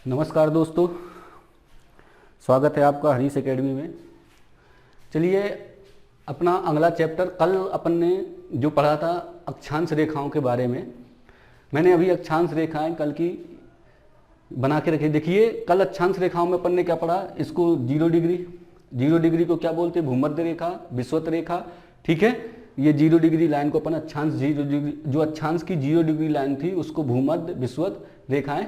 नमस्कार दोस्तों, स्वागत है आपका हरीश एकेडमी में। चलिए, अपना अगला चैप्टर कल अपन ने जो पढ़ा था अक्षांश रेखाओं के बारे में, मैंने अभी अक्षांश रेखाएं कल की बना के रखी। देखिए, कल अक्षांश रेखाओं में अपन ने क्या पढ़ा, इसको 0 डिग्री को क्या बोलते हैं, भूमध्य रेखा, विषुवत रेखा। ठीक है, ये 0 डिग्री लाइन को अपन अक्षांश 0 डिग्री, जो अक्षांश की 0 डिग्री लाइन थी उसको भूमध्य विषुवत रेखाएं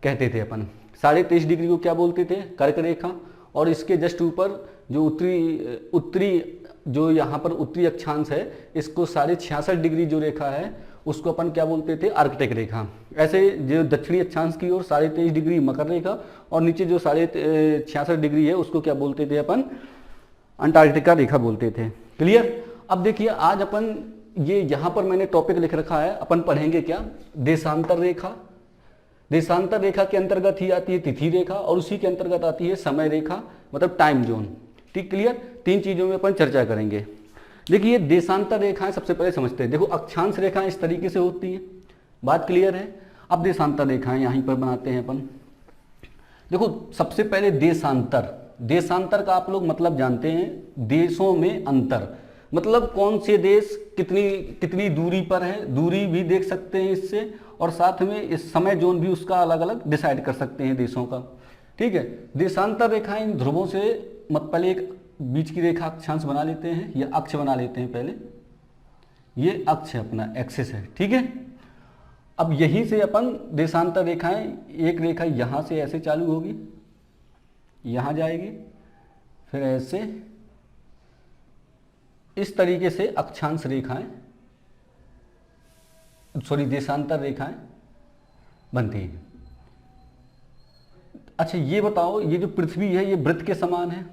कहते थे अपन। 23.5 डिग्री को क्या बोलते थे, कर्क रेखा। और इसके जस्ट ऊपर जो उत्तरी जो यहाँ पर उत्तरी अक्षांश है, इसको 66.5 डिग्री जो रेखा है उसको अपन क्या बोलते थे, आर्कटिक रेखा। ऐसे जो दक्षिणी अक्षांश की ओर 23.5 डिग्री मकर रेखा, और नीचे जो 66.5 डिग्री है उसको क्या बोलते थे अपन, अंटार्कटिका रेखा बोलते थे। क्लियर। अब देखिए, आज अपन ये यहाँ पर मैंने टॉपिक लिख रखा है, अपन पढ़ेंगे क्या, देशांतर रेखा। देशांतर रेखा के अंतर्गत ही आती है तिथि रेखा, और उसी के अंतर्गत आती है समय रेखा, मतलब टाइम जोन। ठीक, क्लियर। 3 चीजों में अपन चर्चा करेंगे। देखिए, देशांतर रेखाएं सबसे पहले समझते हैं। देखो, अक्षांश रेखाएं इस तरीके से होती हैं, बात क्लियर है। अब देशांतर रेखाएं यहीं पर बनाते हैं अपन। देखो, सबसे पहले देशांतर का आप लोग मतलब जानते हैं, देशों में अंतर, मतलब कौन से देश कितनी दूरी पर है, दूरी भी देख सकते हैं इससे, और साथ में इस समय जोन भी उसका अलग अलग डिसाइड कर सकते हैं देशों का। ठीक है। देशांतर रेखाएं ध्रुवों से पहले एक बीच की रेखा अक्षांश बना लेते हैं, या अक्ष बना लेते हैं पहले। ये अक्ष है अपना, एक्सिस है। ठीक है। अब यहीं से अपन देशांतर रेखाएं, एक रेखा यहां से ऐसे चालू होगी, यहां जाएगी, फिर ऐसे इस तरीके से अक्षांश रेखाएं, देशांतर रेखाएं बनती हैं। अच्छा, ये बताओ, ये जो पृथ्वी है ये वृत्त के समान है।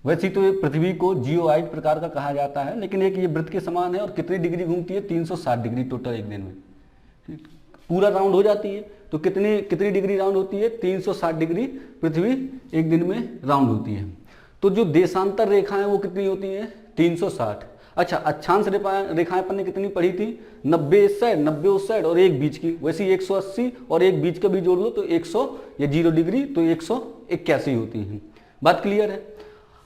वैसे तो ये पृथ्वी को जियोआइड प्रकार का कहा जाता है, लेकिन एक ये वृत्त के समान है। और कितनी डिग्री घूमती है, 360 डिग्री टोटल एक दिन में। पूरा राउंड हो जाती है तो कितनी डिग्री राउंड होती है, 360 डिग्री पृथ्वी एक दिन में राउंड होती है। तो जो देशांतर रेखाएं वो कितनी होती है, 360। अच्छा, अक्षांश रेखाएं अपन ने कितनी पढ़ी थी, 90 इस साइड, 90 उस साइड, और एक बीच की। वैसे 180 और एक बीच का भी जोड़ लो तो 100, या 0 डिग्री तो 181 होती हैं। बात क्लियर है।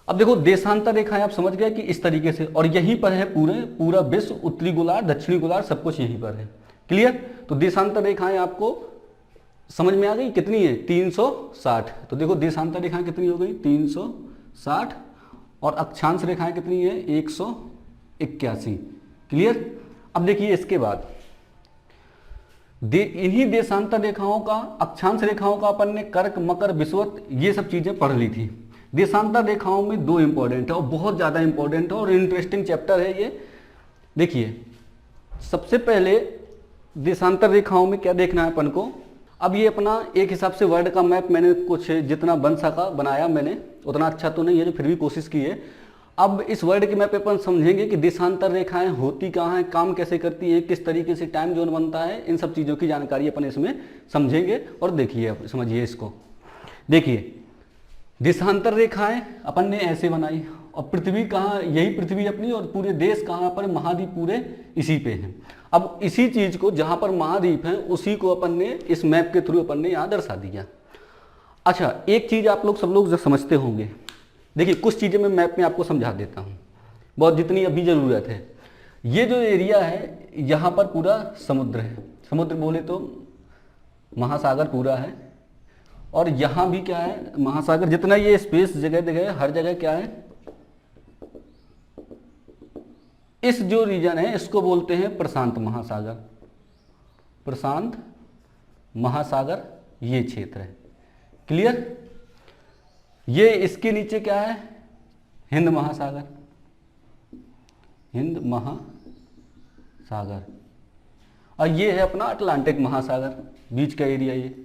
अब देखो, देशांतर रेखाएं आप समझ गए कि इस तरीके से, और यहीं पर है पूरा विश्व, उत्तरी गोलार्ध, दक्षिणी गोलार्ध, सब कुछ यहीं पर है। क्लियर। तो देशांतर रेखाएं आपको समझ में आ गई, कितनी है, 360। तो देखो, देशांतर रेखाएं कितनी हो गई, 360, और अक्षांश रेखाएं कितनी है, 181। क्लियर। अब देखिए, इसके बाद इन्हीं देशांतर रेखाओं का, अक्षांश रेखाओं का अपन ने कर्क, मकर, विषुवत, ये सब चीजें पढ़ ली थी। देशांतर रेखाओं में 2 इंपॉर्टेंट है, और बहुत ज्यादा इंपॉर्टेंट है, और इंटरेस्टिंग चैप्टर है ये। देखिए, सबसे पहले देशांतर रेखाओं में क्या देखना है अपन को। अब ये अपना एक हिसाब से वर्ल्ड का मैप मैंने कुछ जितना बन सका बनाया मैंने, उतना अच्छा तो नहीं है, फिर भी कोशिश की है। अब इस वर्ल्ड के मैप पे अपन समझेंगे कि देशांतर रेखाएं होती कहाँ हैं, काम कैसे करती हैं, किस तरीके से टाइम जोन बनता है, इन सब चीज़ों की जानकारी अपन इसमें समझेंगे। और देखिए, समझिए इसको। देखिए, देशांतर रेखाएं अपन ने ऐसे बनाई, और पृथ्वी कहाँ, यही पृथ्वी अपनी, और पूरे देश कहाँ पर, महाद्वीप पूरे इसी पे हैं। अब इसी चीज को, जहां पर महाद्वीप हैं, उसी को अपन ने इस मैप के थ्रू अपन ने यहाँ दर्शा दिया। अच्छा, एक चीज आप लोग सब लोग जो समझते होंगे, देखिए कुछ चीजें मैं मैप में आपको समझा देता हूँ, बहुत जितनी अभी जरूरत है। ये जो एरिया है, यहाँ पर पूरा समुद्र है, समुद्र बोले तो महासागर पूरा है, और यहाँ भी क्या है, महासागर। जितना ये स्पेस जगह जगह हर जगह क्या है, इस जो रीजन है इसको बोलते हैं प्रशांत महासागर। प्रशांत महासागर ये क्षेत्र है। क्लियर। ये इसके नीचे क्या है, हिंद महासागर, हिंद महासागर, और ये है अपना अटलांटिक महासागर, बीच का एरिया ये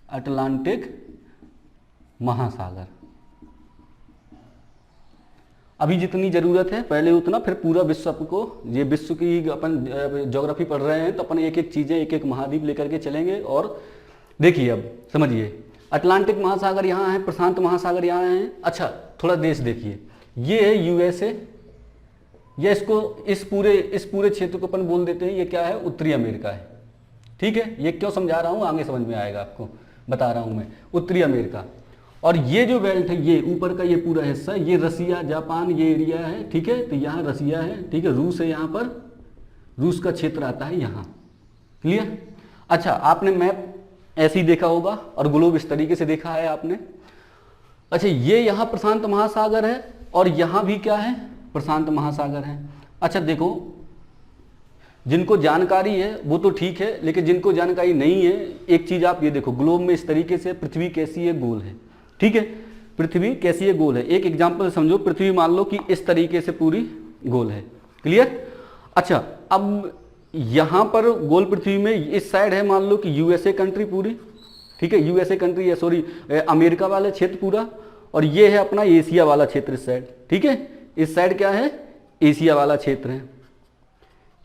अटलांटिक महासागर। अभी जितनी जरूरत है पहले उतना, फिर पूरा विश्व को, ये विश्व की अपन ज्योग्राफी पढ़ रहे हैं तो अपन एक एक चीजें, एक एक महाद्वीप लेकर के चलेंगे। और देखिए, अब समझिए, अटलांटिक महासागर यहाँ है, प्रशांत महासागर यहाँ है। अच्छा, थोड़ा देश देखिए, ये है यूएसए, ये इसको इस पूरे क्षेत्र को अपन बोल देते हैं, ये क्या है, उत्तरी अमेरिका है। ठीक है, ये क्यों समझा रहा हूँ, आगे समझ में आएगा आपको। बता रहा हूँ मैं, उत्तरी अमेरिका। और ये जो बेल्ट है, ये ऊपर का ये पूरा हिस्सा, ये रसिया जापान ये एरिया है, ठीक है। तो यहाँ रसिया है, ठीक है, रूस है, यहाँ पर रूस का क्षेत्र आता है यहाँ। क्लियर? अच्छा, आपने मैप ऐसे ही देखा होगा और ग्लोब इस तरीके से देखा है आपने। अच्छा, ये यहाँ प्रशांत महासागर है और यहाँ भी क्या है, प्रशांत महासागर है। अच्छा देखो, जिनको जानकारी है वो तो ठीक है, लेकिन जिनको जानकारी नहीं है, एक चीज आप ये देखो, ग्लोब में इस तरीके से पृथ्वी कैसी है, गोल है, ठीक है। पृथ्वी कैसी है, गोल है। एक एग्जांपल समझो, पृथ्वी मान लो कि इस तरीके से पूरी गोल है। क्लियर? अच्छा, अब यहां पर गोल पृथ्वी में इस साइड है मान लो कि यूएसए कंट्री पूरी, ठीक है, यूएसए कंट्री है, सॉरी अमेरिका वाला क्षेत्र पूरा, और ये है अपना एशिया वाला क्षेत्र इस साइड, ठीक है। इस साइड क्या है, एशिया वाला क्षेत्र है,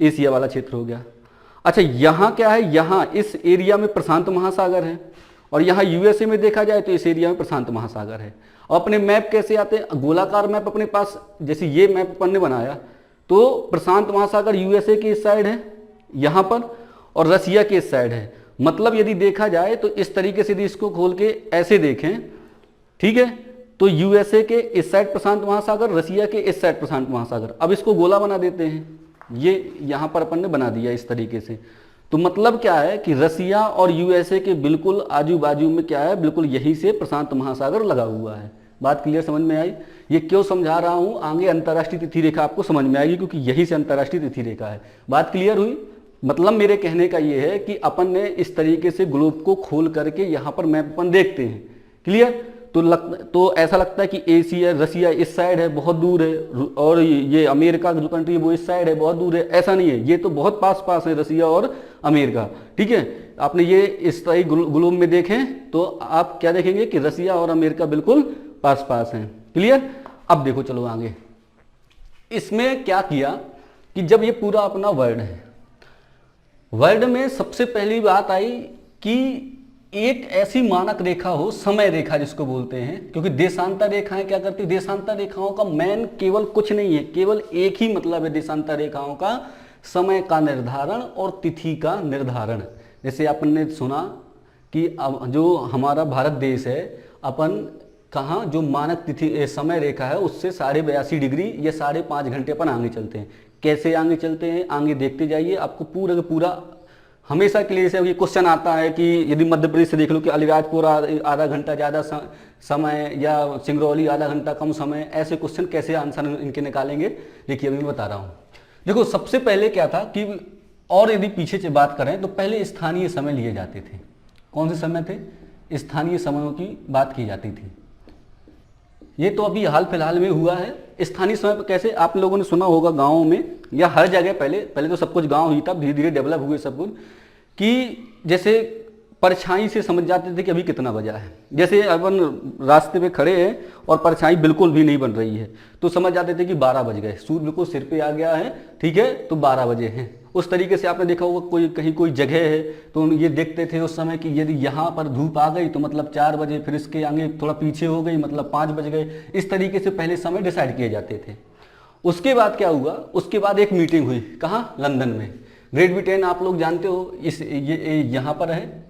एशिया वाला क्षेत्र हो गया। अच्छा, यहाँ क्या है, यहाँ इस एरिया में प्रशांत महासागर है, और यहाँ यूएसए में देखा जाए तो इस एरिया में प्रशांत महासागर है। और अपने मैप कैसे आते हैं, गोलाकार मैप अपने पास, जैसे ये मैप अपन ने बनाया तो प्रशांत महासागर यूएसए के इस साइड है यहाँ पर, और रसिया के इस साइड है। मतलब यदि देखा जाए तो इस तरीके से यदि इसको खोल के ऐसे देखें, ठीक है, तो यूएसए के इस साइड प्रशांत महासागर, रसिया के इस साइड प्रशांत महासागर। अब इसको गोला बना देते हैं, ये यहाँ पर अपन ने बना दिया इस तरीके से। तो मतलब क्या है कि रसिया और यूएसए के बिल्कुल आजू बाजू में क्या है, बिल्कुल यहीं से प्रशांत महासागर लगा हुआ है। बात क्लियर समझ में आई? ये क्यों समझा रहा हूँ, आगे अंतर्राष्ट्रीय तिथि रेखा आपको समझ में आएगी, क्योंकि यही से अंतर्राष्ट्रीय तिथि रेखा है। बात क्लियर हुई? मतलब मेरे कहने का ये है कि अपन ने इस तरीके से ग्लोब को खोल करके यहाँ पर मैप अपन देखते हैं। क्लियर? तो ऐसा लगता है कि एशिया, रसिया इस साइड है, बहुत दूर है, और ये अमेरिका जो कंट्री है वो इस साइड है, बहुत दूर है। ऐसा नहीं है, ये तो बहुत पास पास है रसिया और अमेरिका, ठीक है। आपने ये इस तरह ग्लोब में देखें तो आप क्या देखेंगे कि रसिया और अमेरिका बिल्कुल पास पास हैं। क्लियर? अब देखो, चलो आगे। इसमें क्या किया कि जब ये पूरा अपना वर्ल्ड है, वर्ल्ड में सबसे पहली बात आई कि एक ऐसी मानक रेखा हो, समय रेखा जिसको बोलते हैं, क्योंकि देशांतर रेखाएं क्या करती, देशांतर रेखाओं का मेन केवल कुछ नहीं है, केवल एक ही मतलब है देशांतर रेखाओं का, समय का निर्धारण और तिथि का निर्धारण। जैसे अपन ने सुना कि जो हमारा भारत देश है, अपन कहाँ जो मानक तिथि समय रेखा है उससे 82.5 डिग्री या 5.5 घंटे अपन आगे चलते हैं। कैसे आगे चलते हैं, आगे देखते जाइए, आपको पूरा का पूरा हमेशा के लिए जैसे ये क्वेश्चन आता है कि यदि मध्य प्रदेश से देख लो कि अलीराजपुर आधा घंटा ज़्यादा समय या सिंगरौली आधा घंटा कम समय, ऐसे क्वेश्चन कैसे आंसर इनके निकालेंगे, देखिए अभी मैं बता रहा हूँ। देखो, सबसे पहले क्या था कि, और यदि पीछे से बात करें तो पहले स्थानीय समय लिए जाते थे। कौन से समय थे? स्थानीय समयों की बात की जाती थी। ये तो अभी हाल फिलहाल में हुआ है। स्थानीय समय पर कैसे, आप लोगों ने सुना होगा गाँव में या हर जगह, पहले तो सब कुछ गाँव ही था, धीरे धीरे डेवलप हुए सब कुछ, कि जैसे परछाई से समझ जाते थे कि अभी कितना बजा है। जैसे अपन रास्ते पे खड़े हैं और परछाई बिल्कुल भी नहीं बन रही है तो समझ जाते थे कि 12 बज गए, सूर्य बिल्कुल सिर पे आ गया है, ठीक है, तो 12 बजे हैं। उस तरीके से आपने देखा होगा कोई कहीं कोई जगह है तो ये देखते थे उस समय कि यदि यहाँ पर धूप आ गई तो मतलब 4 बजे, फिर इसके आगे थोड़ा पीछे हो गई मतलब 5 बज गए। इस तरीके से पहले समय डिसाइड किए जाते थे। उसके बाद क्या हुआ, उसके बाद एक मीटिंग हुई, कहाँ? लंदन में। ग्रेट ब्रिटेन आप लोग जानते हो, इस ये यहाँ पर है।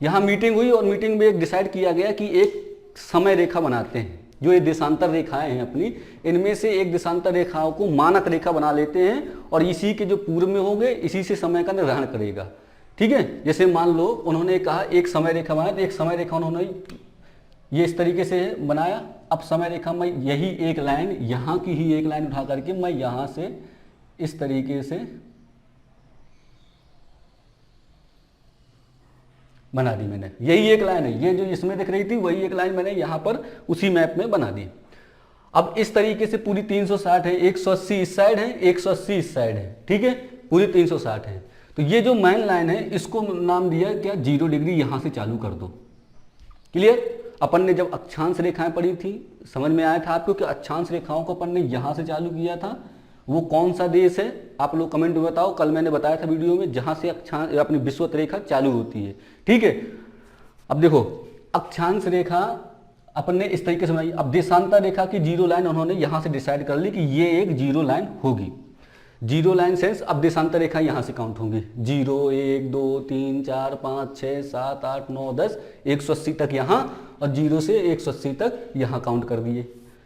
यहाँ मीटिंग हुई और मीटिंग में एक डिसाइड किया गया कि एक समय रेखा बनाते हैं। जो ये देशांतर रेखाएं हैं अपनी, इनमें से एक देशांतर रेखाओं को मानक रेखा बना लेते हैं और इसी के जो पूर्व में होंगे इसी से समय का निर्धारण करेगा। ठीक है, जैसे मान लो उन्होंने कहा एक समय रेखा बनाए, तो एक समय रेखा उन्होंने ये इस तरीके से बनाया। अब समय रेखा में यही एक लाइन, यहाँ की ही एक लाइन उठा करके मैं यहाँ से इस तरीके से बना दी मैंने। यही एक लाइन है, ये जो इसमें दिख रही थी वही एक लाइन मैंने यहाँ पर उसी मैप में बना दी। अब इस तरीके से पूरी 360 है, 180 इस साइड है, 180 इस साइड है, ठीक है, पूरी 360 है। तो ये जो मेन लाइन है इसको नाम दिया क्या, 0 डिग्री, यहाँ से चालू कर दो। क्लियर? अपन ने जब अक्षांश रेखाएं पढ़ी थी समझ में आया था आपको कि अक्षांश रेखाओं को अपन ने यहाँ से चालू किया था। वो कौन सा देश है आप लोग कमेंट में बताओ। कल मैंने बताया था वीडियो में जहां से अक्षांश अपनी विषुवत रेखा चालू होती है, ठीक है। अब देखो अक्षांश रेखा अपन ने इस तरीके से बनाई। अब देशांतर रेखा की 0 लाइन उन्होंने यहां से डिसाइड कर ली कि ये एक 0 लाइन होगी। जीरो लाइन सेंस, अब देशांतर रेखा यहाँ से काउंट होंगी, 0 1 2 3 4 5 6 7 8 9 10 180 तक यहाँ, और 0 से 180 तक यहाँ काउंट कर दिए।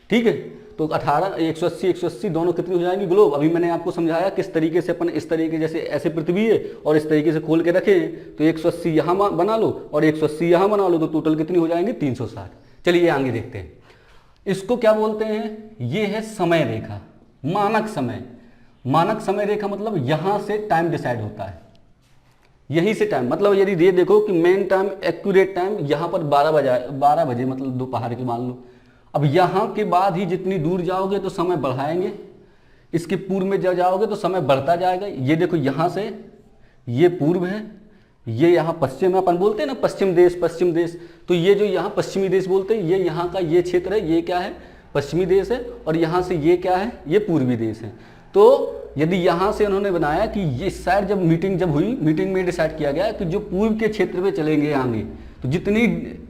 ठीक है, तो 18 180 180 दोनों कितनी हो जाएंगी ग्लोब। अभी मैंने आपको समझाया किस तरीके से अपन इस तरीके जैसे ऐसे पृथ्वी है और इस तरीके से खोल के रखे हैं, तो 180 यहाँ बना लो और 180 यहाँ बना लो, तो टोटल कितनी हो जाएंगी 360। चलिए आगे देखते हैं, इसको क्या बोलते हैं, ये है समय रेखा, मानक समय। मानक समय रेखा मतलब यहां से टाइम डिसाइड होता है, यहीं से टाइम, मतलब यदि ये देखो कि मेन टाइम एक्यूरेट टाइम यहाँ पर 12 बजे मतलब दोपहर के मान लो। अब यहाँ के बाद ही जितनी दूर जाओगे तो समय बढ़ाएंगे, इसके पूर्व में जब जाओगे तो समय बढ़ता जाएगा। ये देखो यहाँ से ये पूर्व है, ये यहाँ पश्चिम है, अपन बोलते हैं ना पश्चिम देश, तो ये जो यहाँ पश्चिमी देश बोलते हैं, ये यहाँ का ये क्षेत्र है, ये क्या है पश्चिमी देश है, और यहाँ से ये क्या है, ये पूर्वी देश है। तो यदि यहाँ से उन्होंने बनाया कि ये शायद जब मीटिंग हुई, मीटिंग में डिसाइड किया गया कि जो पूर्व के क्षेत्र में चलेंगे आगे, तो जितनी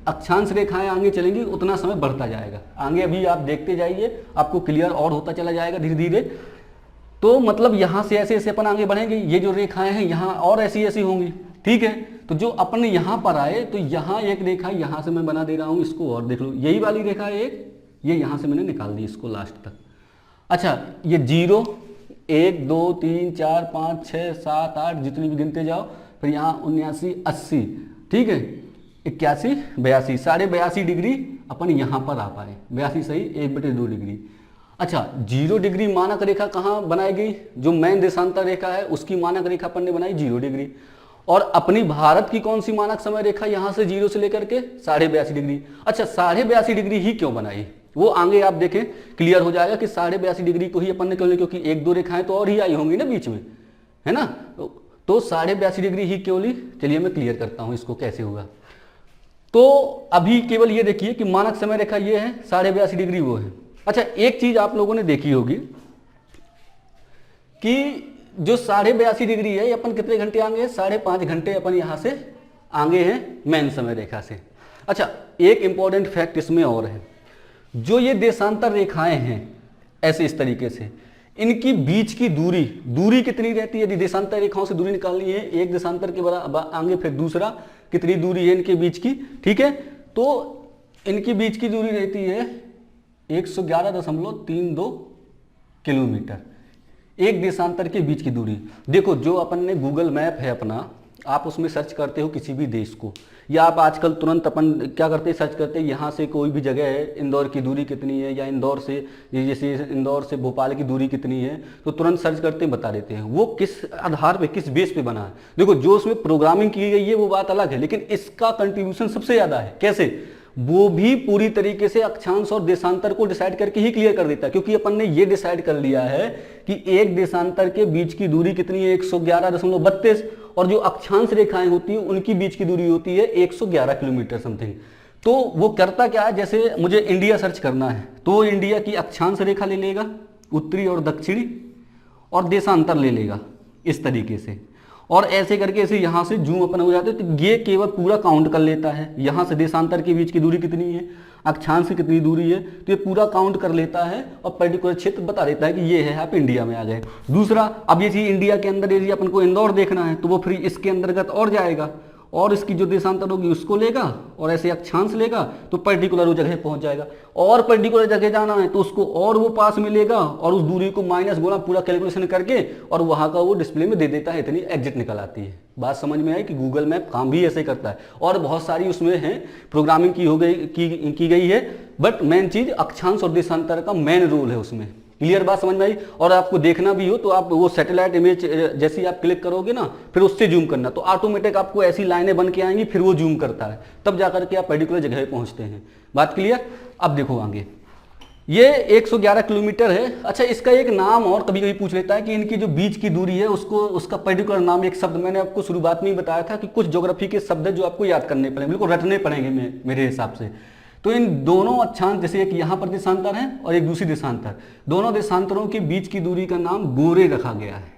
अक्षांश रेखाएं आगे चलेंगी उतना समय बढ़ता जाएगा आगे। अभी आप देखते जाइए, आपको क्लियर और होता चला जाएगा धीरे धीरे। तो मतलब यहाँ से ऐसे ऐसे अपन आगे बढ़ेंगे, ये जो रेखाएं हैं यहाँ और ऐसी ऐसी होंगी। ठीक है, तो जो अपन यहाँ पर आए तो यहाँ एक रेखा यहाँ से मैं बना दे रहा हूँ, इसको और देख लो, यही वाली रेखा एक, ये यहाँ से मैंने निकाल दी इसको लास्ट तक। अच्छा, ये 0 1 2 3 4 5 6 7 8 जितनी भी गिनते जाओ, फिर यहाँ 79 80, ठीक है 81 82, 82.5 डिग्री अपन यहाँ पर आ पाए, 82 सही 1/2 डिग्री। अच्छा, 0 डिग्री मानक रेखा कहाँ बनाई गई, जो मेन देशांतर रेखा है उसकी मानक रेखा अपन ने बनाई 0 डिग्री। और अपनी भारत की कौन सी मानक समय रेखा, यहाँ से 0 से लेकर के 82.5 डिग्री। अच्छा, 82.5 डिग्री ही क्यों बनाई, वो आगे आप देखें क्लियर हो जाएगा कि 82.5 डिग्री को ही अपन ने क्यों ली, क्योंकि 1 2 रेखाएं तो और ही आई होंगी ना बीच में, है ना। तो 82.5 डिग्री ही क्यों ली, चलिए मैं क्लियर करता हूं इसको कैसे होगा। तो अभी केवल ये देखिए कि मानक समय रेखा ये है, 82.5 डिग्री वो है। अच्छा, एक चीज आप लोगों ने देखी होगी कि जो 82.5 डिग्री है, अपन कितने घंटे आगे है, 5.5 घंटे अपन यहां से आगे हैं मेन समय रेखा से। अच्छा, एक इंपॉर्टेंट फैक्ट इसमें और है, जो ये देशांतर रेखाएं हैं ऐसे इस तरीके से, इनकी बीच की दूरी कितनी रहती है, यदि देशांतर रेखाओं से दूरी निकालनी है, एक देशांतर के बराबर आगे फिर दूसरा, कितनी दूरी है इनके बीच की, ठीक है। तो इनकी बीच की दूरी रहती है 111.32 किलोमीटर, एक देशांतर के बीच की दूरी। देखो, जो अपन ने गूगल मैप है अपना, आप उसमें सर्च करते हो किसी भी देश को, या आप आजकल तुरंत अपन क्या करते हैं, सर्च करते हैं यहाँ से कोई भी जगह है, इंदौर की दूरी कितनी है, या इंदौर से जैसे इंदौर से भोपाल की दूरी कितनी है, तो तुरंत सर्च करते हैं बता देते हैं। वो किस आधार पे, किस बेस पे बना है। देखो, जो उसमें प्रोग्रामिंग की गई है वो बात अलग है, लेकिन इसका कंट्रीब्यूशन सबसे ज़्यादा है। कैसे, वो भी पूरी तरीके से अक्षांश और देशांतर को डिसाइड करके ही क्लियर कर देता है, क्योंकि अपन ने ये डिसाइड कर लिया है कि एक देशांतर के बीच की दूरी कितनी है 111.32, और जो अक्षांश रेखाएं होती हैं उनकी बीच की दूरी होती है 111 किलोमीटर समथिंग। तो वो करता क्या है, जैसे मुझे इंडिया सर्च करना है तो इंडिया की अक्षांश रेखा ले लेगा, उत्तरी और दक्षिणी, और देशांतर ले लेगा इस तरीके से, और ऐसे करके ऐसे यहाँ से जूम अपन हो जाते हैं। तो ये केवल पूरा काउंट कर लेता है, यहाँ से देशांतर के बीच की दूरी कितनी है, अक्षांश की कितनी दूरी है, तो ये पूरा काउंट कर लेता है और पर्टिकुलर क्षेत्र बता देता है कि ये है, आप इंडिया में आ गए। दूसरा, अब ये चीज इंडिया के अंदर यदि अपन को इंदौर देखना है तो वो फिर इसके अंतर्गत और जाएगा, और इसकी जो देशांतर होगी उसको लेगा और ऐसे अक्षांश लेगा तो पर्टिकुलर वो जगह पहुंच जाएगा। और पर्टिकुलर जगह जाना है तो उसको और वो पास में लेगा और उस दूरी को माइनस गुना पूरा कैलकुलेशन करके और वहां का वो डिस्प्ले में दे देता है, इतनी एग्जिट निकल आती है। बात समझ में आई कि गूगल मैप काम भी ऐसे करता है, और बहुत सारी उसमें है प्रोग्रामिंग की गई है, बट मेन चीज अक्षांश और देशांतर का मेन रोल है उसमें। क्लियर बात समझ में आई। और आपको देखना भी हो तो आप वो सैटेलाइट इमेज जैसी आप क्लिक करोगे ना, फिर उससे जूम करना तो ऑटोमेटिक आपको ऐसी लाइनें बन के आएंगी, फिर वो जूम करता है, तब जाकर के आप पर्टिकुलर जगह पे पहुंचते हैं। बात क्लियर। अब देखो आगे, ये 111 किलोमीटर है। अच्छा, इसका एक नाम और कभी कभी पूछ लेता है कि इनकी जो बीच की दूरी है उसको, उसका पर्टिकुलर नाम, एक शब्द मैंने आपको शुरुआत में ही बताया था कि कुछ ज्योग्राफी के शब्द जो आपको याद करने पड़ेंगे, बिल्कुल रटने पड़ेंगे मेरे हिसाब से। तो इन दोनों अक्षांश, जैसे एक यहाँ पर देशांतर है और एक दूसरी देशांतर, दोनों देशांतरों के बीच की दूरी का नाम गोरे रखा गया है।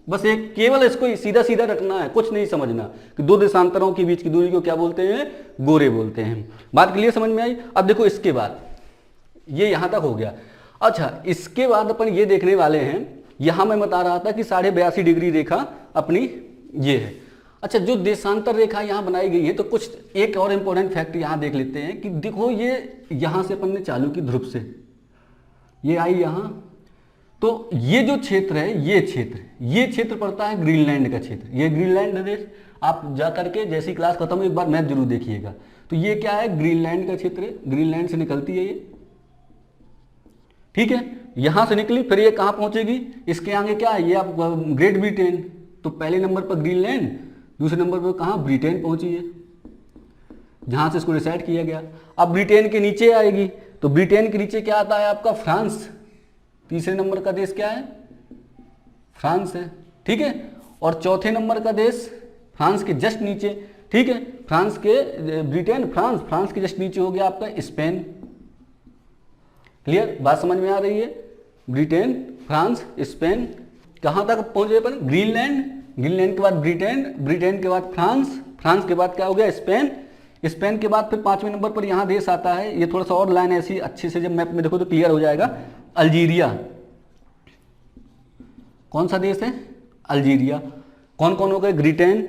बस एक केवल इसको सीधा सीधा रखना है, कुछ नहीं समझना कि दो देशांतरों के बीच की दूरी को क्या बोलते हैं, गोरे बोलते हैं। बात क्लियर समझ में आई। अब देखो इसके बाद ये यहां तक हो गया। अच्छा, इसके बाद अपन ये देखने वाले हैं यहां मैं बता रहा था कि 82.5 डिग्री रेखा अपनी ये है। अच्छा, जो देशांतर रेखा यहां बनाई गई है, तो कुछ एक और इंपॉर्टेंट फैक्ट यहां देख लेते हैं कि देखो ये यहां से अपन ने चालू की ध्रुव से, ये आई यहां, तो ये जो क्षेत्र है, ये क्षेत्र पड़ता है ग्रीनलैंड का क्षेत्र। ये ग्रीनलैंड देश, आप जाकर के जैसी क्लास खत्म हो एक बार मैप जरूर देखिएगा। तो ये क्या है, ग्रीनलैंड का क्षेत्र है, ग्रीनलैंड से निकलती है ये, ठीक है। यहां से निकली, फिर ये कहां पहुंचेगी, इसके आगे क्या है, ये आप ग्रेट ब्रिटेन, तो पहले नंबर पर ग्रीनलैंड, दूसरे नंबर पर कहां, ब्रिटेन पहुंची है, जहां से इसको डिसाइड किया गया। अब ब्रिटेन के नीचे आएगी, तो ब्रिटेन के नीचे क्या आता है आपका, फ्रांस। तीसरे नंबर का देश क्या है, फ्रांस है, ठीक है। और चौथे नंबर का देश फ्रांस के जस्ट नीचे, ठीक है, फ्रांस के ब्रिटेन, फ्रांस के जस्ट नीचे हो गया आपका स्पेन। क्लियर, बात समझ में आ रही है। ब्रिटेन, फ्रांस, स्पेन, कहां तक पहुंचे अपन, ग्रीनलैंड, ग्रीनलैंड के बाद ब्रिटेन, ब्रिटेन के बाद फ्रांस, फ्रांस के बाद क्या हो गया, स्पेन, स्पेन के बाद फिर 5वें नंबर पर यहां देश आता है। ये थोड़ा सा और लाइन ऐसी अच्छे से जब मैप में देखो तो क्लियर हो जाएगा, अल्जीरिया। कौन सा देश है, अल्जीरिया। कौन कौन हो गए, ग्रीनलैंड,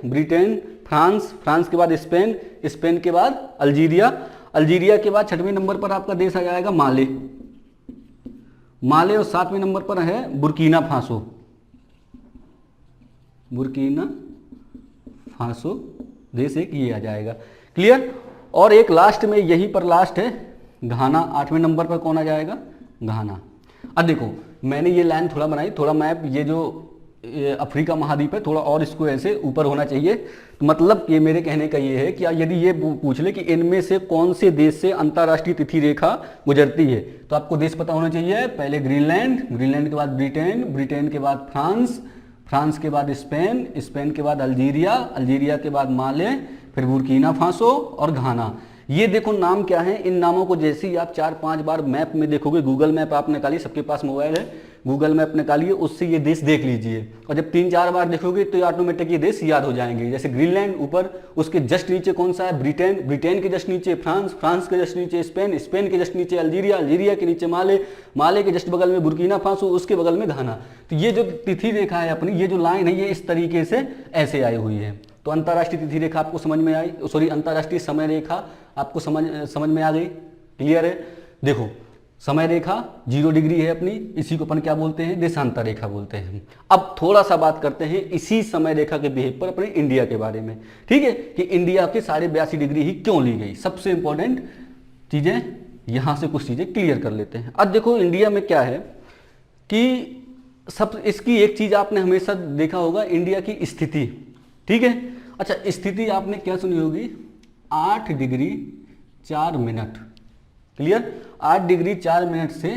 ब्रिटेन, फ्रांस के बाद स्पेन, स्पेन के बाद अल्जीरिया, अल्जीरिया के बाद 6वें नंबर पर आपका देश आ जाएगा माले, और 7वें नंबर पर है बुर्किना फासो, देश एक ये आ जाएगा। क्लियर। और एक लास्ट में, यहीं पर लास्ट है घाना, 8वें नंबर पर कौन आ जाएगा, घाना। अब देखो मैंने ये लाइन थोड़ा बनाई, थोड़ा मैप ये जो अफ्रीका महाद्वीप है थोड़ा और इसको ऐसे ऊपर होना चाहिए। तो मतलब ये मेरे कहने का ये है कि यदि ये पूछ ले कि इनमें से कौन से देश से अंतर्राष्ट्रीय तिथि रेखा गुजरती है, तो आपको देश पता होना चाहिए। पहले ग्रीनलैंड, ग्रीनलैंड के बाद ब्रिटेन, ब्रिटेन के बाद फ्रांस, फ्रांस के बाद स्पेन, स्पेन के बाद अल्जीरिया, अल्जीरिया के बाद माले, फिर बुर्किना फासो और घाना। ये देखो नाम क्या है, इन नामों को जैसे ही आप 4-5 बार मैप में देखोगे, गूगल मैप आप निकालिए, सबके पास मोबाइल है, गूगल मैप निकालिए, उससे ये देश देख लीजिए, और जब 3-4 बार देखोगे तो ऑटोमेटिक ये देश याद हो जाएंगे। जैसे ग्रीनलैंड ऊपर, उसके जस्ट नीचे कौन सा है, ब्रिटेन, ब्रिटेन के जस्ट नीचे फ्रांस, फ्रांस के जस्ट नीचे स्पेन, स्पेन के जस्ट नीचे अल्जीरिया, अल्जीरिया के नीचे माले, माले के जस्ट बगल में बुर्किना फासो, उसके बगल में घाना। तो ये जो तिथि रेखा है अपनी, ये जो लाइन है, ये इस तरीके से ऐसे आई हुई है। तो अंतर्राष्ट्रीय तिथि रेखा आपको समझ में आई, सॉरी अंतर्राष्ट्रीय समय रेखा आपको समझ में आ गई। क्लियर है। देखो समय रेखा 0 डिग्री है अपनी, इसी को अपन क्या बोलते हैं, देशांतर रेखा बोलते हैं। अब थोड़ा सा बात करते हैं इसी समय रेखा के बिहेव पर अपने इंडिया के बारे में, ठीक है, कि इंडिया के 82.5 डिग्री ही क्यों ली गई। सबसे इंपॉर्टेंट चीजें यहां से कुछ चीजें क्लियर कर लेते हैं। अब देखो इंडिया में क्या है कि सब, इसकी एक चीज आपने हमेशा देखा होगा, इंडिया की स्थिति, ठीक है। अच्छा, स्थिति आपने क्या सुनी होगी, 8 degree 4 minute. Clear, 8 degree 4 minute से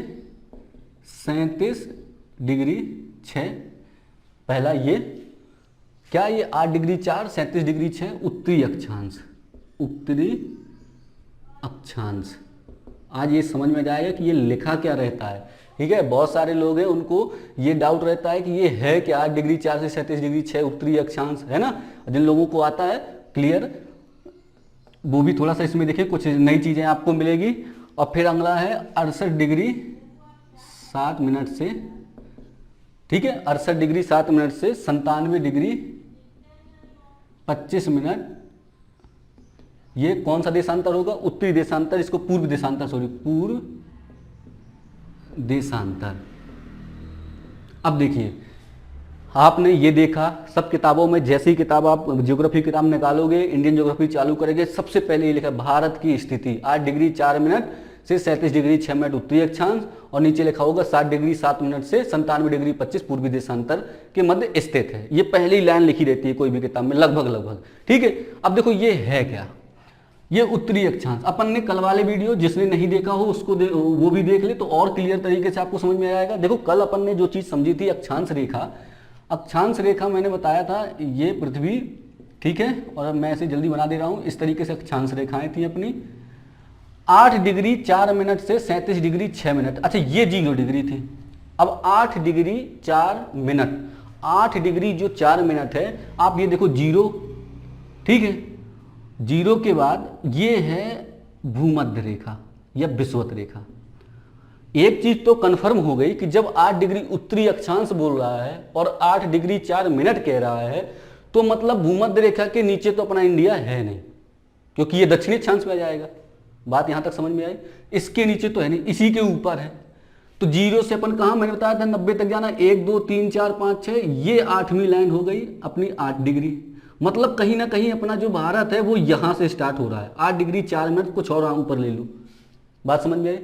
37 डिग्री 6, पहला ये क्या, ये 8 डिग्री 4, 37 डिग्री 6 उत्तरी अक्षांश, उत्तरी अक्षांश। आज ये समझ में जाएगा कि ये लिखा क्या रहता है, ठीक है। बहुत सारे लोग हैं उनको ये डाउट रहता है कि ये है क्या, 8 डिग्री 4 से 37 डिग्री 6 उत्तरी अक्षांश, है ना। जिन लोगों को आता है क्लियर, वो भी थोड़ा सा इसमें देखिए, कुछ नई चीजें आपको मिलेगी। और फिर अगला है 68 डिग्री 7 मिनट से, ठीक है, 68 डिग्री 7 मिनट से 97 डिग्री 25 मिनट। ये कौन सा देशांतर होगा, उत्तरी देशांतर, इसको पूर्व देशांतर, सॉरी पूर्व देशांतर। अब देखिए आपने ये देखा सब किताबों में, जैसी किताब आप ज्योग्राफी किताब निकालोगे, इंडियन ज्योग्राफी चालू करेंगे, सबसे पहले ये लिखा भारत की स्थिति 8 डिग्री 4 मिनट से 37 डिग्री 6 मिनट उत्तरी अक्षांश, और नीचे लिखा होगा 7 डिग्री 7 मिनट से 97 डिग्री 25 पूर्वी देशांतर के मध्य स्थित है। ये पहली लाइन लिखी रहती है कोई भी किताब में, लगभग, ठीक है। अब देखो ये है क्या, ये उत्तरी अक्षांश। अपन ने कल वाले वीडियो, जिसने नहीं देखा हो उसको वो भी देख ले, तो और क्लियर तरीके से आपको समझ में आएगा। देखो कल अपन ने जो चीज समझी थी, अक्षांश रेखा, अक्षांश रेखा मैंने बताया था ये पृथ्वी, ठीक है, और मैं इसे जल्दी बना दे रहा हूं, इस तरीके से अक्षांश रेखाएं थी अपनी, 8 डिग्री 4 मिनट से 37 डिग्री 6 मिनट। अच्छा, ये 0 डिग्री थी। अब 8 डिग्री 4 मिनट, 8 डिग्री जो 4 मिनट है, आप ये देखो 0, ठीक है, 0 के बाद ये है भूमध्य रेखा या विषुवत रेखा। एक चीज तो कंफर्म हो गई कि जब 8 डिग्री उत्तरी अक्षांश बोल रहा है और 8 डिग्री 4 मिनट कह रहा है, तो मतलब भूमध्य रेखा के नीचे तो अपना इंडिया है नहीं, क्योंकि ये दक्षिणी अक्षांश में आ जाएगा। बात यहां तक समझ में आई? इसके नीचे तो है नहीं, इसी के ऊपर है। तो जीरो से अपन कहा, मैंने बताया था 90 तक जाना, 1 2 3 4 5 6, ये 8वीं लाइन हो गई अपनी 8 डिग्री। मतलब कहीं ना कहीं अपना जो भारत है वो यहां से स्टार्ट हो रहा है। 8 डिग्री 4 मिनट, कुछ और ऊपर ले लूँ, बात समझ में आई?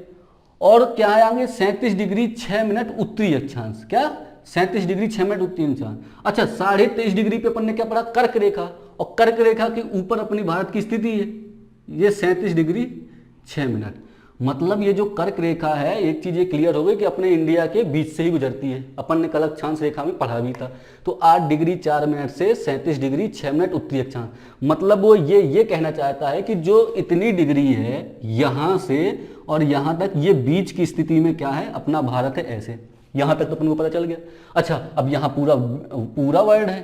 और क्या है आगे? 37 डिग्री 6 मिनट उत्तरी अक्षांश। क्या? 37 डिग्री 6 मिनट उत्तरी अक्षांश। अच्छा, 23.5 डिग्री पे अपन ने क्या पढ़ा? कर्क रेखा। और कर्क रेखा के ऊपर अपनी भारत की स्थिति है, ये 37 डिग्री 6 मिनट। मतलब ये जो कर्क रेखा है, एक चीज ये क्लियर हो गई कि अपने इंडिया के बीच से ही गुजरती है। अपन ने कल अक्षांश रेखा में पढ़ा भी था। तो 8 डिग्री 4 मिनट से 37 डिग्री 6 मिनट उत्तरी अक्षांश, मतलब वो ये कहना चाहता है कि जो इतनी डिग्री है यहां से और यहां तक, ये बीच की स्थिति में क्या है? अपना भारत है। ऐसे यहां तक तो अपन को पता चल गया। अच्छा, अब यहां पूरा वर्ल्ड है।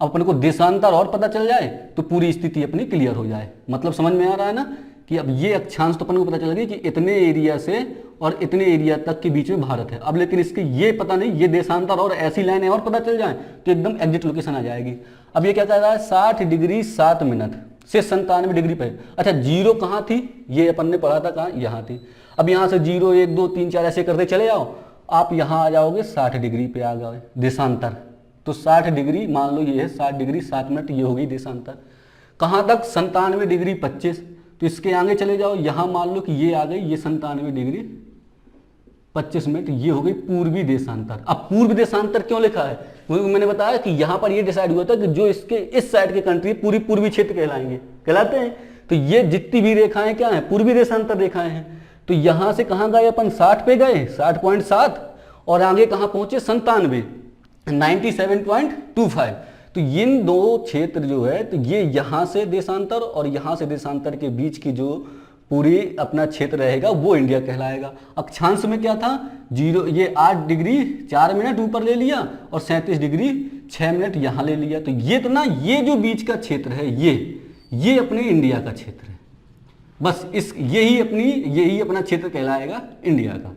अब अपन को देशांतर और पता चल जाए तो पूरी स्थिति अपनी क्लियर हो जाए। मतलब समझ में आ रहा है ना कि अब ये अक्षांश तो अपन को पता चल गया कि इतने एरिया से और इतने एरिया तक के बीच में भारत है। अब लेकिन इसके ये पता नहीं, ये देशांतर और ऐसी लाइनें और पता चल जाए तो एकदम एग्जैक्ट लोकेशन आ जाएगी। अब ये क्या कह रहा है? 60 डिग्री 7 मिनट से 97 डिग्री पे। अच्छा, जीरो कहाँ थी? ये अपन ने पढ़ा था कहाँ? यहाँ थी। अब यहाँ से 0 1 2 3 4 ऐसे करते चले जाओ, आप यहाँ आ जाओगे 60 डिग्री पे आ गए देशांतर। तो 60 डिग्री मान लो ये है 60 डिग्री 7 मिनट, ये हो गई देशांतर। कहाँ तक? 97 डिग्री 25। तो इसके आगे चले जाओ, यहां मान लो कि ये आ गई, ये 97 डिग्री 25 मिनट, ये हो गई पूर्वी देशांतर। अब पूर्वी देशांतर क्यों लिखा है? क्योंकि मैंने बताया कि यहां पर ये डिसाइड हुआ था कि जो इसके इस साइड के कंट्री पूरी पूर्वी क्षेत्र कहलाते हैं। तो ये जितनी भी रेखाएं क्या है? पूर्वी देशांतर रेखाएं हैं। तो यहां से कहां गए अपन? 60 पे गए, 60.7, और आगे कहां पहुंचे? 97, 97.25। तो इन दो क्षेत्र जो है, तो ये यहां से देशांतर और यहां से देशांतर के बीच की जो पूरी अपना क्षेत्र रहेगा वो इंडिया कहलाएगा। अक्षांश में क्या था? 0, ये 8 डिग्री 4 मिनट ऊपर ले लिया और 37 डिग्री 6 मिनट यहां ले लिया। तो ये तो ना, ये जो बीच का क्षेत्र है ये अपने इंडिया का क्षेत्र है। बस यही अपना क्षेत्र कहलाएगा इंडिया का।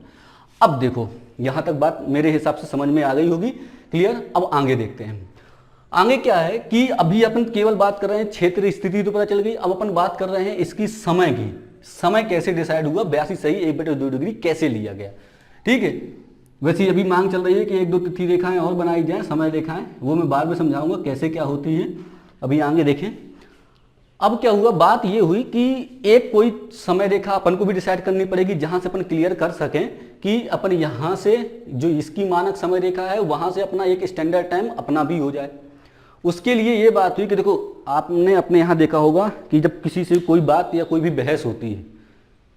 अब देखो, यहां तक बात मेरे हिसाब से समझ में आ गई होगी, क्लियर। अब आगे देखते हैं। आगे क्या है कि अभी अपन केवल बात कर रहे हैं क्षेत्र स्थिति तो पता चल गई। अब अपन बात कर रहे हैं इसकी समय की। समय कैसे डिसाइड हुआ? 82 सही 1/2 डिग्री कैसे लिया गया? ठीक है, वैसे अभी मांग चल रही है कि 1 2 तिथि रेखाएं और बनाई जाए, समय रेखाएं, वो मैं बाद में समझाऊंगा कैसे क्या होती है। अभी आगे देखें। अब क्या हुआ? बात ये हुई कि एक कोई समय रेखा अपन को भी डिसाइड करनी पड़ेगी जहां से अपन क्लियर कर सकें कि अपन यहां से जो इसकी मानक समय रेखा है वहां से अपना एक स्टैंडर्ड टाइम अपना भी हो जाए। उसके लिए ये बात हुई कि देखो, आपने अपने यहाँ देखा होगा कि जब किसी से कोई बात या कोई भी बहस होती है,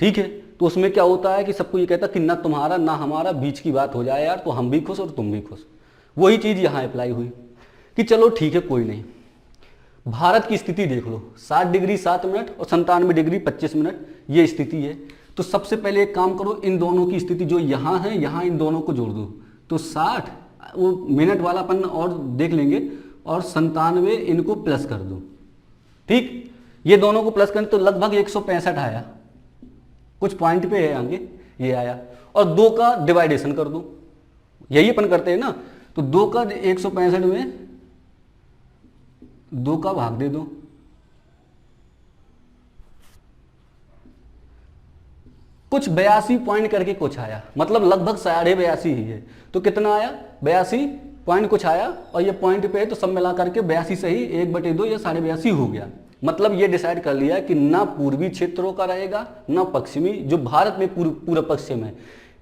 ठीक है, तो उसमें क्या होता है कि सबको ये कहता है कि ना तुम्हारा ना हमारा, बीच की बात हो जाए यार, तो हम भी खुश और तुम भी खुश। वही चीज़ यहाँ अप्लाई हुई कि चलो ठीक है, कोई नहीं, भारत की स्थिति देख लो, 60 डिग्री 7 मिनट और 97 डिग्री 25 मिनट ये स्थिति है। तो सबसे पहले एक काम करो, इन दोनों की स्थिति जो यहाँ है, यहाँ इन दोनों को जोड़ दो। तो 60 वो मिनट वाला अपन और देख लेंगे, और 97 इनको प्लस कर दो। ठीक, ये दोनों को प्लस करें तो लगभग 165 आया, कुछ पॉइंट पे है आगे ये आया। और 2 का डिवाइडेशन कर दो, यही अपन करते हैं ना। तो 2 का 165 में 2 का भाग दे दो, कुछ 82 पॉइंट करके कुछ आया, मतलब लगभग 82.5 ही है। तो कितना आया? 82 पॉइंट कुछ आया, और ये पॉइंट पे है तो सब मिला करके 82 सही 1/2 या 82.5 हो गया। मतलब ये डिसाइड कर लिया कि ना पूर्वी क्षेत्रों का रहेगा ना पश्चिमी, जो भारत में पूरा पश्चिम है,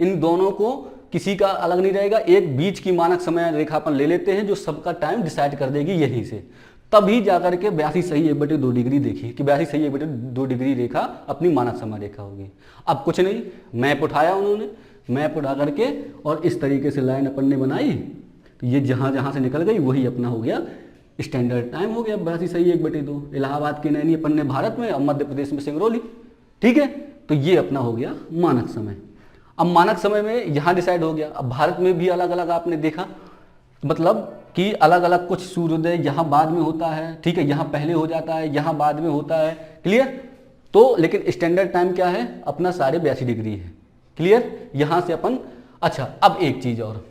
इन दोनों को किसी का अलग नहीं रहेगा। एक बीच की मानक समय रेखा अपन ले लेते हैं जो सबका टाइम डिसाइड कर देगी यहीं से। तभी जाकर के 82 सही 1/2 डिग्री देखी कि 82 सही 1/2 डिग्री रेखा अपनी मानक समय रेखा होगी। अब कुछ नहीं, मैप उठाया उन्होंने, मैप उठा करके और इस तरीके से लाइन अपन ने बनाई, तो ये जहाँ जहाँ से निकल गई वही अपना हो गया स्टैंडर्ड टाइम, हो गया 82 सही 1/2। इलाहाबाद की नैनी अपन ने भारत में, और मध्य प्रदेश में सिंगरौली, ठीक है। तो ये अपना हो गया मानक समय। अब मानक समय में यहाँ डिसाइड हो गया। अब भारत में भी अलग अलग आपने देखा, मतलब कि अलग अलग कुछ सूर्योदय यहाँ बाद में होता है, ठीक है, यहाँ पहले हो जाता है, यहाँ बाद में होता है, क्लियर। तो लेकिन स्टैंडर्ड टाइम क्या है अपना? 82.5 डिग्री है। क्लियर, यहां से अपन। अच्छा, अब एक चीज और,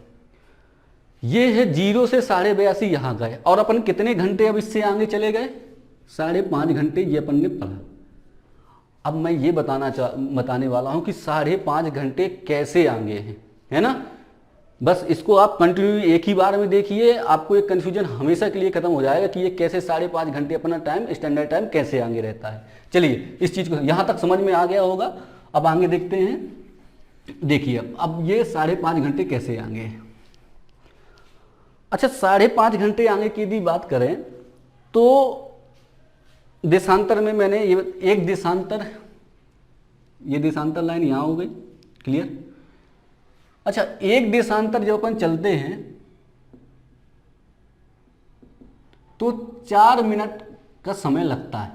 ये है 0 से 82.5 यहां गए, और अपन कितने घंटे अब इससे आगे चले गए, 5.5 घंटे ये अपन ने पढ़ा। अब मैं ये बताने वाला हूं कि 5.5 घंटे कैसे आगे हैं, है ना। बस इसको आप कंटिन्यू एक ही बार में देखिए, आपको एक कंफ्यूजन हमेशा के लिए खत्म हो जाएगा कि ये कैसे 5.5 घंटे अपना टाइम, स्टैंडर्ड टाइम कैसे आगे रहता है। चलिए, इस चीज को यहां तक समझ में आ गया होगा। अब आगे देखते हैं। देखिए अब ये 5.5 घंटे कैसे आगे हैं। अच्छा, 5.5 घंटे आगे की यदि बात करें तो देशांतर में मैंने ये एक देशांतर, ये देशांतर लाइन यहां हो गई, क्लियर। अच्छा, एक देशांतर जब अपन चलते हैं तो 4 मिनट का समय लगता है।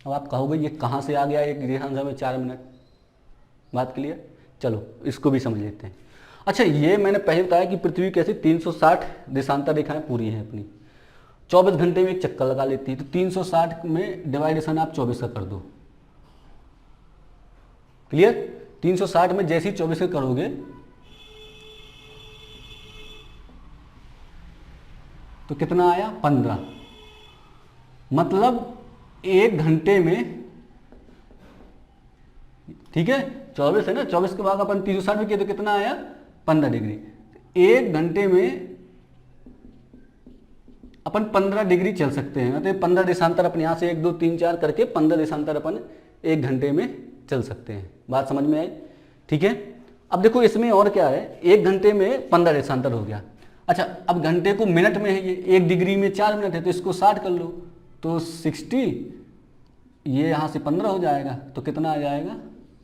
अब आप कहोगे ये कहां से आ गया एक देशांतर में 4 मिनट, बात क्लियर। चलो इसको भी समझ लेते हैं। अच्छा, ये मैंने पहले बताया कि पृथ्वी कैसे 360 देशांतर रेखाएं पूरी हैं अपनी, 24 घंटे में एक चक्कर लगा लेती है। तो 360 में डिवाइडेशन आप 24 का कर दो, क्लियर। 360 में जैसे ही 24 का करोगे तो कितना आया, 15। मतलब 1 घंटे में, ठीक है, 24 है ना, 24 के बाद अपन 360 में किया तो कितना आया, 15 डिग्री। 1 घंटे में अपन 15 डिग्री चल सकते हैं। मतलब 15 देशांतर अपन यहाँ से 1 2 3 4 करके 15 देशांतर अपन 1 घंटे में चल सकते हैं। बात समझ में आई, ठीक है। अब देखो इसमें और क्या है, 1 घंटे में 15 देशांतर हो गया। अच्छा, अब घंटे को मिनट में है, ये 1 डिग्री में 4 मिनट है, तो इसको 60 कर लो तो 60, ये यहाँ से 15 हो जाएगा, तो कितना आ जाएगा,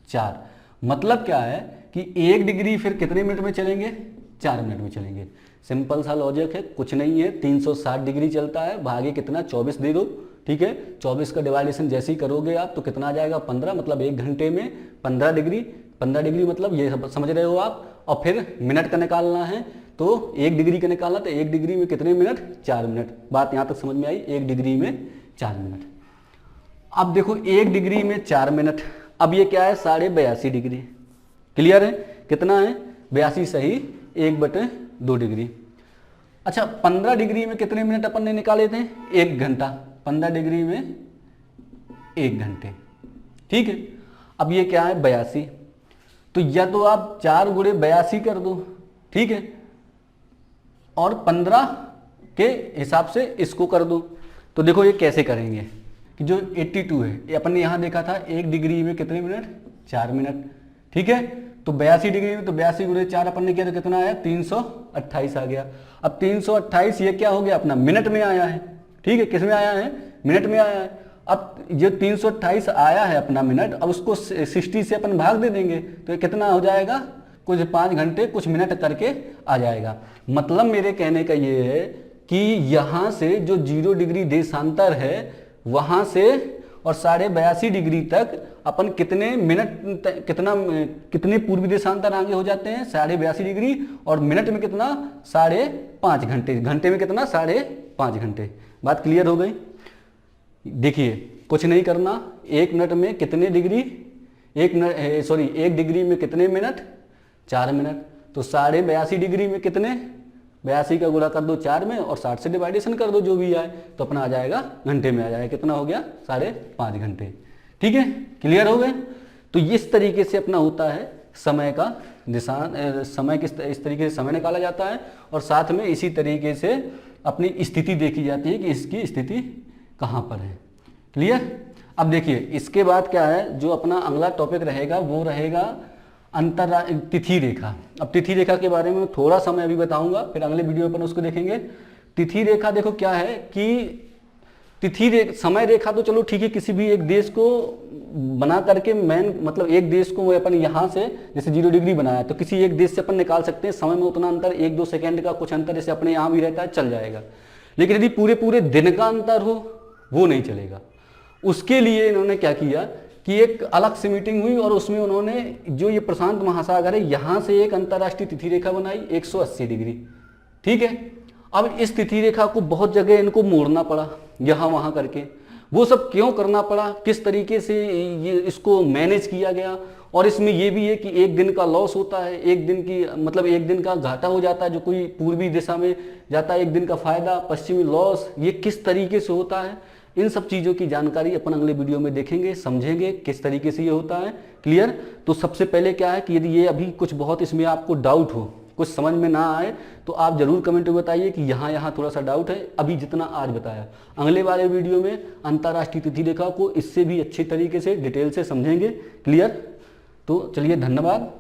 4। मतलब क्या है कि 1 डिग्री फिर कितने मिनट में चलेंगे, 4 मिनट में चलेंगे। सिंपल सा लॉजिक है, कुछ नहीं है। 360 डिग्री चलता है, भागे कितना, 24 दे दो, ठीक है। 24 का डिवाइडेशन जैसे ही करोगे आप तो कितना आ जाएगा, 15। मतलब 1 घंटे में 15 डिग्री, 15 डिग्री मतलब ये समझ रहे हो आप। और फिर मिनट का निकालना है तो 1 डिग्री का निकालना, तो 1 डिग्री में कितने मिनट, 4 मिनट। बात यहाँ तक समझ में आई, 1 डिग्री में 4 मिनट। अब देखो 1 डिग्री में 4 मिनट, अब ये क्या है, 82.5 डिग्री, क्लियर है। कितना है, 82 सही 1/2 डिग्री। अच्छा, 15 डिग्री में कितने मिनट अपन ने निकाले थे, 1 घंटा। 15 डिग्री में 1 घंटे, ठीक है। अब ये क्या है, 82, तो या तो आप 4 गुणे 82 कर दो, ठीक है, और 15 के हिसाब से इसको कर दो। तो देखो ये कैसे करेंगे कि जो 82 है, ये अपन ने यहाँ देखा था 1 डिग्री में कितने मिनट, 4 मिनट, ठीक है। तो 82 डिग्री में तो 82 गुणे 4 अपन ने किया तो कितना आया, 328 आ गया। अब 328 ये क्या हो गया, अपना मिनट में आया है, ठीक है। किस में आया है, मिनट में आया है। अब जो 328 आया है अपना मिनट, अब उसको 60 से अपन भाग दे देंगे तो ये कितना हो जाएगा, कुछ 5 घंटे कुछ मिनट करके आ जाएगा। मतलब मेरे कहने का ये है कि यहाँ से जो 0 डिग्री देशांतर है वहाँ से और 82.5 डिग्री तक अपन कितने मिनट, कितने पूर्वी देशांतर आगे हो जाते हैं, 82.5 डिग्री, और मिनट में कितना, 5.5 घंटे, घंटे में कितना, 5.5 घंटे। बात क्लियर हो गई। देखिए कुछ नहीं करना, 1 मिनट में कितने डिग्री, 1 डिग्री में कितने मिनट, 4 मिनट। तो 82.5 डिग्री में कितने, 82 का गुणा कर दो 4 में और 60 से डिवाइडेशन कर दो जो भी आए, तो अपना आ जाएगा घंटे में आ जाएगा। कितना हो गया, 5.5 घंटे, ठीक है। क्लियर हो गए। तो इस तरीके से अपना होता है समय का समय इस तरीके से समय निकाला जाता है, और साथ में इसी तरीके से अपनी स्थिति देखी जाती है कि इसकी स्थिति कहाँ पर है। क्लियर। अब देखिए इसके बाद क्या है, जो अपना अगला टॉपिक रहेगा वो रहेगा तिथि रेखा। अब तिथि रेखा के बारे में थोड़ा सा मैं अभी बताऊंगा, फिर अगले वीडियो पर उसको देखेंगे। तिथि रेखा देखो क्या है कि समय रेखा तो चलो ठीक है, किसी भी एक देश को बना करके मतलब एक देश को वो अपन यहाँ से जैसे 0 डिग्री बनाया तो किसी एक देश से अपन निकाल सकते हैं। समय में उतना अंतर 1-2 सेकेंड का कुछ अंतर जैसे अपने यहाँ भी रहता है, चल जाएगा। लेकिन यदि पूरे दिन का अंतर हो वो नहीं चलेगा। उसके लिए इन्होंने क्या किया कि एक अलग से मीटिंग हुई और उसमें उन्होंने जो ये प्रशांत महासागर है यहाँ से एक अंतर्राष्ट्रीय तिथि रेखा बनाई 180 डिग्री, ठीक है। अब इस तिथि रेखा को बहुत जगह इनको मोड़ना पड़ा, यहाँ वहाँ करके वो सब क्यों करना पड़ा, किस तरीके से ये इसको मैनेज किया गया। और इसमें ये भी है कि एक दिन का लॉस होता है, एक दिन की मतलब एक दिन का घाटा हो जाता है जो कोई पूर्वी दिशा में जाता है, एक दिन का फायदा, पश्चिमी लॉस, ये किस तरीके से होता है। इन सब चीज़ों की जानकारी अपन अगले वीडियो में देखेंगे, समझेंगे किस तरीके से ये होता है। क्लियर। तो सबसे पहले क्या है कि यदि ये अभी कुछ बहुत इसमें आपको डाउट हो, कुछ समझ में ना आए, तो आप जरूर कमेंट में बताइए कि यहाँ थोड़ा सा डाउट है, अभी जितना आज बताया। अगले वाले वीडियो में अंतर्राष्ट्रीय तिथि रेखा को इससे भी अच्छे तरीके से डिटेल से समझेंगे। क्लियर। तो चलिए, धन्यवाद।